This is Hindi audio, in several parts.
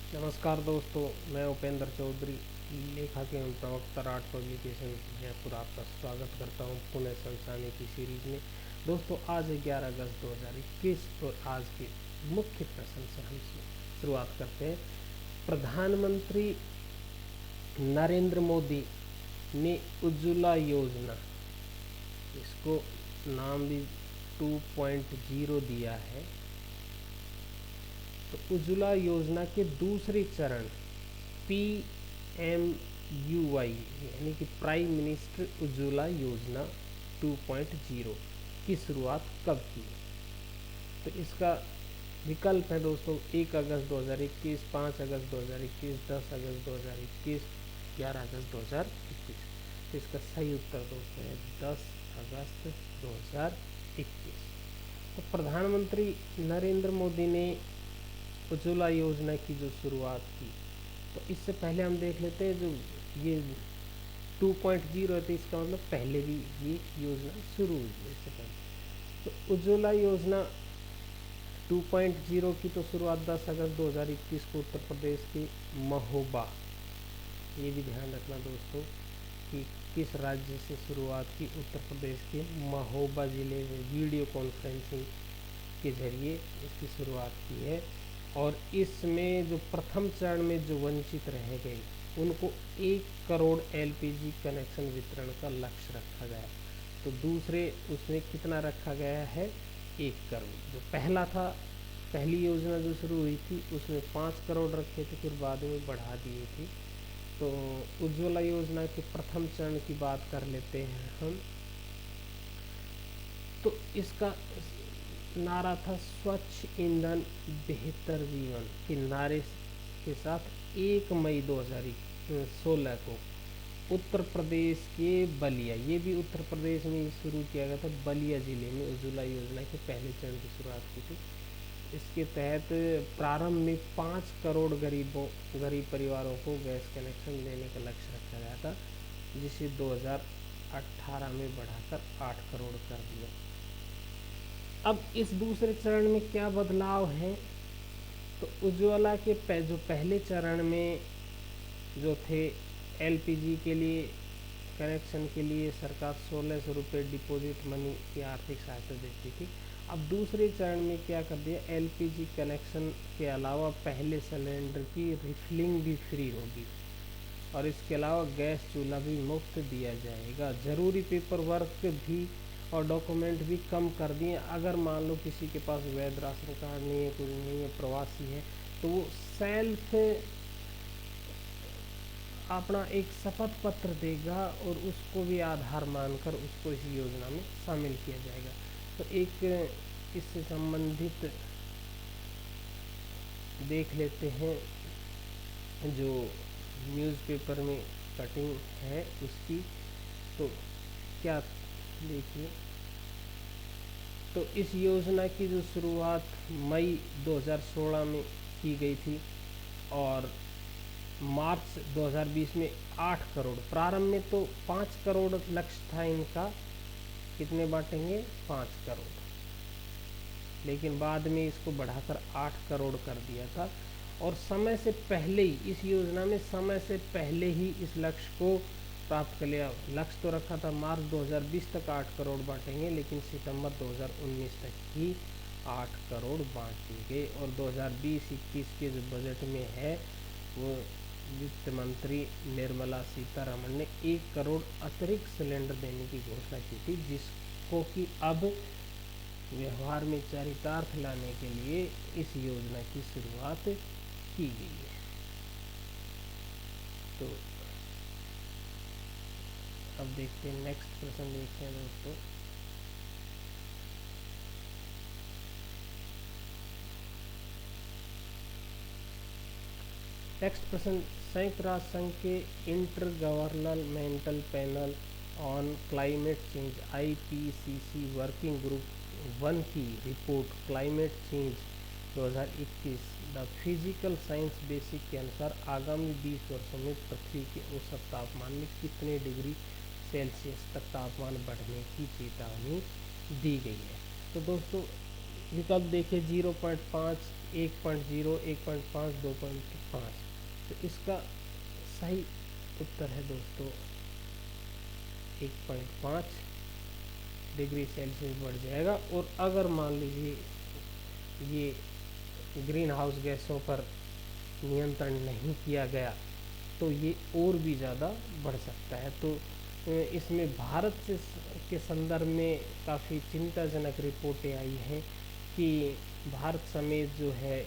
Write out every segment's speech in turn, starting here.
नमस्कार दोस्तों, मैं उपेंद्र चौधरी, लेखा के एवं प्रवक्ता राठ पब्लिकेशन जयपुर आपका स्वागत करता हूं पुणे संसानी की सीरीज में। दोस्तों, आज है 11 अगस्त 2021 और आज के मुख्य प्रश्न से हम शुरुआत करते हैं। प्रधानमंत्री नरेंद्र मोदी ने उज्ज्वला योजना, इसको नाम भी 2.0 दिया है, तो उज्ज्वला योजना के दूसरे चरण PMUY यानी कि प्राइम मिनिस्टर उज्ज्वला योजना 2.0 की शुरुआत कब की? तो इसका विकल्प है दोस्तों 1 अगस्त 2021, 5 अगस्त 2021, 10 अगस्त 2021, 11 अगस्त 2021। तो इसका सही उत्तर दोस्तों है 10 अगस्त 2021। तो प्रधानमंत्री नरेंद्र मोदी ने उज्ज्वला योजना की जो शुरुआत की, तो इससे पहले हम देख लेते हैं जो ये 2.0 है, तो इसका मतलब पहले भी ये योजना शुरू हुई है इससे पहले। तो उज्ज्वला योजना 2.0 की तो शुरुआत 10 अगस्त 2021 को उत्तर प्रदेश के महोबा, ये भी ध्यान रखना दोस्तों कि किस राज्य से शुरुआत की, उत्तर प्रदेश के महोबा ज़िले में वीडियो कॉन्फ्रेंसिंग के जरिए इसकी शुरुआत की है। और इसमें जो प्रथम चरण में जो वंचित रह गए उनको 1 करोड़ LPG कनेक्शन वितरण का लक्ष्य रखा गया। तो दूसरे उसमें कितना रखा गया है? 1 करोड़। जो पहला था, पहली योजना जो शुरू हुई थी उसमें 5 करोड़ रखे थे, फिर बाद में बढ़ा दिए थे। तो उज्ज्वला योजना के प्रथम चरण की बात कर लेते हैं हम। तो इसका नारा था स्वच्छ ईंधन बेहतर जीवन के नारे के साथ 1 मई 2016 को उत्तर प्रदेश के बलिया, ये भी उत्तर प्रदेश में शुरू किया गया था, बलिया ज़िले में उज्ज्वला योजना के पहले चरण की शुरुआत की थी। इसके तहत प्रारंभ में 5 करोड़ गरीब परिवारों को गैस कनेक्शन देने का लक्ष्य रखा गया था, जिसे 2018 में बढ़ाकर 8 करोड़ कर दिया। अब इस दूसरे चरण में क्या बदलाव है? तो उज्ज्वला के जो पहले चरण में जो थे LPG के लिए कनेक्शन के लिए सरकार 1600 रुपये डिपॉजिट मनी की आर्थिक सहायता देती थी। अब दूसरे चरण में क्या कर दिया, LPG कनेक्शन के अलावा पहले सिलेंडर की रिफिलिंग भी फ्री होगी और इसके अलावा गैस चूल्हा भी मुफ्त दिया जाएगा। ज़रूरी पेपर वर्क भी और डॉक्यूमेंट भी कम कर दिए। अगर मान लो किसी के पास वैध राशन कार्ड नहीं है, कुछ नहीं है, प्रवासी है, तो वो सेल्फ अपना एक शपथ पत्र देगा और उसको भी आधार मानकर उसको इस योजना में शामिल किया जाएगा। तो एक इससे संबंधित देख लेते हैं जो न्यूज़पेपर में कटिंग है उसकी। तो क्या देखिए, तो इस योजना की जो शुरुआत मई 2016 में की गई थी और मार्च 2020 में 8 करोड़, प्रारंभ में तो 5 करोड़ लक्ष्य था इनका, कितने बांटेंगे? 5 करोड़, लेकिन बाद में इसको बढ़ाकर 8 करोड़ कर दिया था। और समय से पहले ही इस योजना में समय से पहले ही इस लक्ष्य को प्राप्त कर लिया। लक्ष्य तो रखा था मार्च 2020 तक 8 करोड़ बांटेंगे, लेकिन सितंबर 2019 तक ही 8 करोड़ बांट दिए गए। और 2020-21 के जो बजट में है वो वित्त मंत्री निर्मला सीतारमण ने 1 करोड़ अतिरिक्त सिलेंडर देने की घोषणा की थी, जिसको कि अब व्यवहार में चरितार्थ लाने के लिए इस योजना की शुरुआत की गई है। तो अब देखते हैं, नेक्स्ट प्रश्न देखते हैं दोस्तों। नेक्स्ट प्रश्न, संयुक्त राष्ट्र संघ के inter governmental panel on climate change IPCC working group 1 की report climate change 2021 the physical science basic के अनुसार आगामी 20 वर्षों में पृथ्वी के औसत तापमान में कितने डिग्री सेल्सियस तक तापमान बढ़ने की चेतावनी दी गई है? तो दोस्तों विकल्प देखिए 0.5, 1.0, 1.5, 2.5। तो इसका सही उत्तर है दोस्तों 1.5 डिग्री सेल्सियस बढ़ जाएगा। और अगर मान लीजिए ये ग्रीन हाउस गैसों पर नियंत्रण नहीं किया गया तो ये और भी ज़्यादा बढ़ सकता है। तो इसमें भारत के संदर्भ में काफ़ी चिंताजनक रिपोर्टें आई हैं कि भारत समेत जो है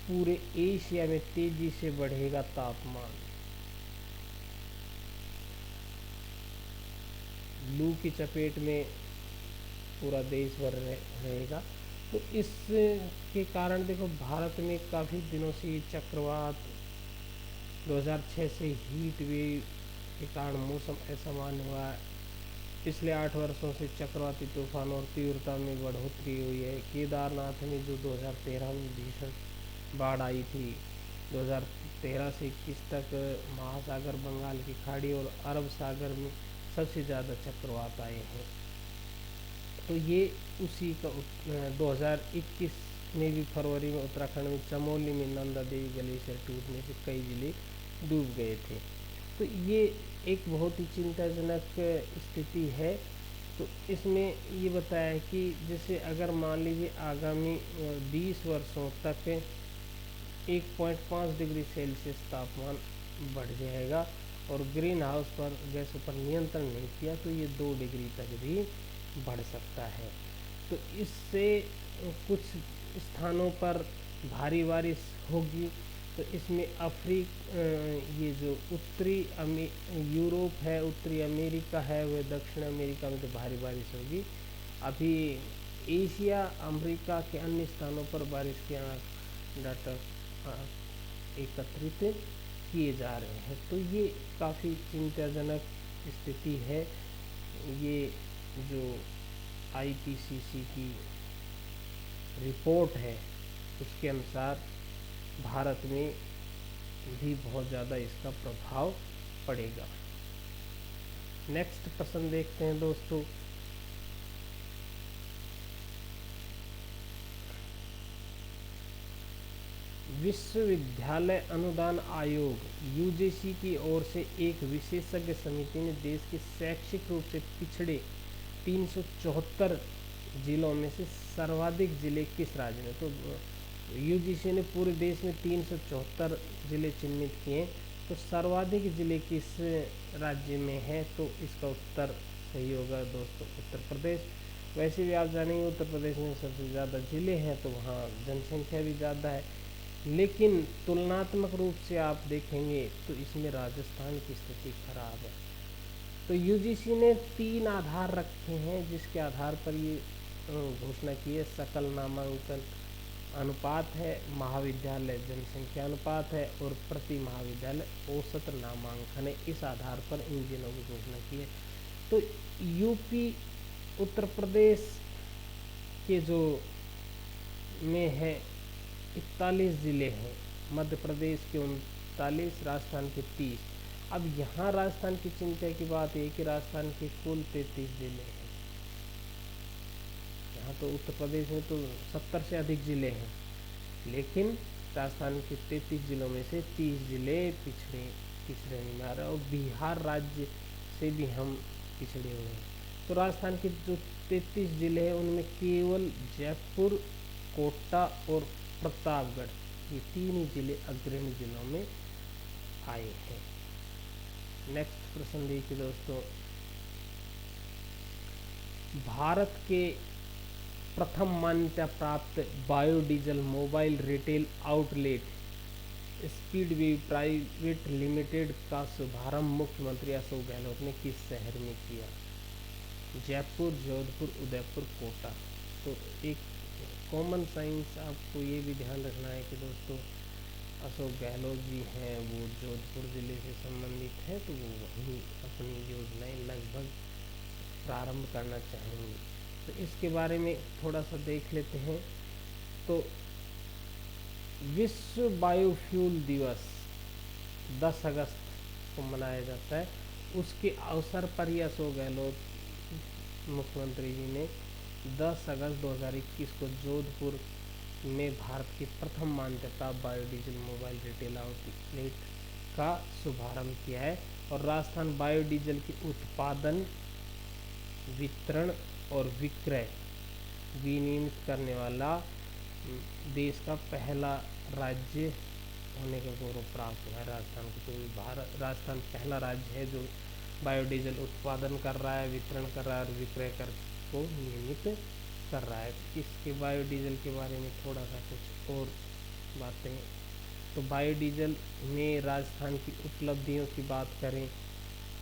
पूरे एशिया में तेज़ी से बढ़ेगा तापमान, लू की चपेट में पूरा देश भर रहेगा। तो इसके कारण देखो भारत में काफ़ी दिनों से चक्रवात, 2006 से हीट वेव के कारण मौसम असामान्य हुआ है। पिछले 8 वर्षों से चक्रवाती तूफान और तीव्रता में बढ़ोतरी हुई है। केदारनाथ में जो 2013 में भीषण बाढ़ आई थी, 2013 से 21 तक महासागर, बंगाल की खाड़ी और अरब सागर में सबसे ज़्यादा चक्रवात आए हैं। तो ये उसी का 2021 में भी फरवरी में उत्तराखंड में चमोली में नंदा देवी ग्लेशियर टूटने से कई जिले डूब गए थे। तो ये एक बहुत ही चिंताजनक स्थिति है। तो इसमें ये बताया है कि जैसे अगर मान लीजिए आगामी 20 वर्षों तक 1.5 डिग्री सेल्सियस तापमान बढ़ जाएगा और ग्रीन हाउस पर गैसों पर नियंत्रण नहीं किया तो ये 2 डिग्री तक भी बढ़ सकता है। तो इससे कुछ स्थानों पर भारी बारिश होगी। तो इसमें ये जो उत्तरी यूरोप है, उत्तरी अमेरिका है, वह दक्षिण अमेरिका में तो भारी बारिश होगी। अभी एशिया, अमेरिका के अन्य स्थानों पर बारिश के डाटा एकत्रित किए जा रहे हैं। तो ये काफ़ी चिंताजनक स्थिति है। ये जो IPCC की रिपोर्ट है उसके अनुसार भारत में भी बहुत ज़्यादा इसका प्रभाव पड़ेगा। नेक्स्ट प्रश्न देखते हैं दोस्तों। विश्वविद्यालय अनुदान आयोग UGC की ओर से एक विशेषज्ञ समिति ने देश के शैक्षिक रूप से पिछड़े 374 जिलों में से सर्वाधिक जिले किस राज्य में, तो UGC ने पूरे देश में 374 जिले चिन्हित किए। तो सर्वाधिक जिले किस राज्य में है, तो इसका उत्तर सही होगा दोस्तों उत्तर प्रदेश। वैसे भी आप जानेंगे उत्तर प्रदेश में सबसे ज़्यादा जिले हैं तो वहाँ जनसंख्या भी ज़्यादा है, लेकिन तुलनात्मक रूप से आप देखेंगे तो इसमें राजस्थान की स्थिति खराब है। तो UGC ने 3 आधार रखे हैं जिसके आधार पर ये घोषणा की है। सकल नामांकन अनुपात है, महाविद्यालय जनसंख्या अनुपात है और प्रति महाविद्यालय औसत नामांकन है। इस आधार पर इन जिलों की घोषणा की है। तो यूपी, उत्तर प्रदेश के जो में है 41 ज़िले हैं, मध्य प्रदेश के 39, राजस्थान के 30। अब यहाँ राजस्थान की चिंता की बात है कि राजस्थान के कुल 33 ज़िले हैं। यहाँ तो उत्तर प्रदेश में तो 70 से अधिक ज़िले हैं, लेकिन राजस्थान के 33 ज़िलों में से 30 ज़िले पिछड़े में आ रहे हैं और बिहार राज्य से भी हम पिछड़े हुए हैं। तो राजस्थान के जो 33 ज़िले हैं उनमें केवल जयपुर, कोटा और प्रतापगढ़, ये 3 ही जिले अग्रणी जिलों में आए हैं। नेक्स्ट प्रश्न देखिए दोस्तों। भारत के प्रथम मान्यता प्राप्त biodiesel mobile retail outlet speedway private limited का शुभारंभ मुख्यमंत्री अशोक गहलोत ने किस शहर में किया? जयपुर, जोधपुर, उदयपुर, कोटा। तो एक कॉमन साइंस आपको ये भी ध्यान रखना है कि दोस्तों अशोक गहलोत जी हैं वो जोधपुर ज़िले से संबंधित हैं, तो वो वहीं अपनी योजनाएं लगभग प्रारंभ करना चाहेंगे। तो इसके बारे में थोड़ा सा देख लेते हैं। तो विश्व बायोफ्यूल दिवस 10 अगस्त को मनाया जाता है। उसके अवसर पर ही अशोक गहलोत मुख्यमंत्री जी ने 10 अगस्त 2021 को जोधपुर में भारत की प्रथम मान्यता बायोडीजल मोबाइल रिटेल आउटलेट का शुभारंभ किया है। और राजस्थान बायोडीजल के उत्पादन, वितरण और विक्रय विनियमित करने वाला देश का पहला राज्य होने का गौरव प्राप्त हुआ है राजस्थान को। तो राजस्थान पहला राज्य है जो बायोडीजल उत्पादन कर रहा है, वितरण कर रहा है और विक्रय कर को नियमित कर रहा है। इसके बायोडीजल के बारे में थोड़ा सा कुछ और बातें। तो बायोडीजल में राजस्थान की उपलब्धियों की बात करें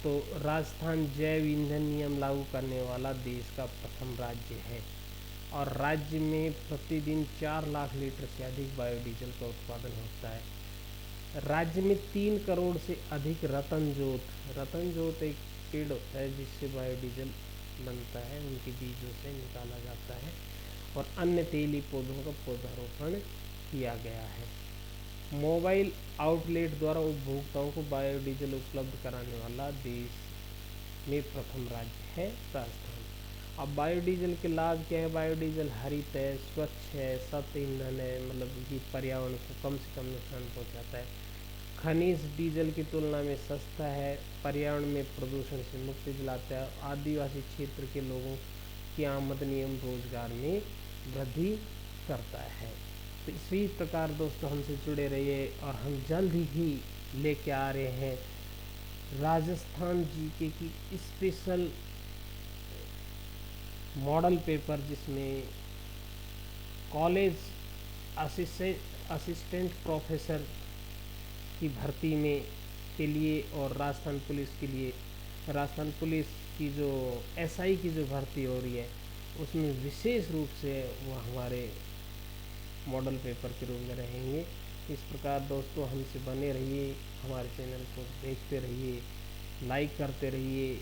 तो राजस्थान जैव ईंधन नियम लागू करने वाला देश का प्रथम राज्य है और राज्य में प्रतिदिन 4 लाख लीटर से अधिक बायोडीजल का उत्पादन होता है। राज्य में 3 करोड़ से अधिक रतन जोत एक पेड़ होता है जिससे बायोडीजल बनता है, उनके बीजों से निकाला जाता है। और अन्य तेली पौधों का पौधारोपण किया गया है। मोबाइल आउटलेट द्वारा उपभोक्ताओं को बायोडीजल उपलब्ध कराने वाला देश में प्रथम राज्य है राजस्थान। अब बायोडीजल के लाभ क्या है? बायोडीजल हरित है, स्वच्छ है, सत ईंधन है, मतलब कि पर्यावरण को कम से कम नुकसान पहुंचाता है। खनिज डीजल की तुलना में सस्ता है, पर्यावरण में प्रदूषण से मुक्ति दिलाता है, आदिवासी क्षेत्र के लोगों की आमदनी एवं रोजगार में वृद्धि करता है। तो इसी प्रकार दोस्तों हमसे जुड़े रहिए और हम जल्द ही लेके आ रहे हैं राजस्थान जीके की स्पेशल मॉडल पेपर जिसमें कॉलेज असिस्टेंट प्रोफेसर की भर्ती में के लिए और राजस्थान पुलिस के लिए, राजस्थान पुलिस की जो एसआई की जो भर्ती हो रही है उसमें विशेष रूप से वो हमारे मॉडल पेपर के रूप में रहेंगे। इस प्रकार दोस्तों हमसे बने रहिए, हमारे चैनल को देखते रहिए, लाइक करते रहिए,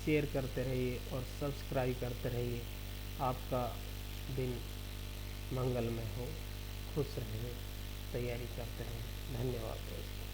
शेयर करते रहिए और सब्सक्राइब करते रहिए। आपका दिन मंगलमय हो, खुश रहें, तैयारी करते रहें। धन्यवाद दोस्तों।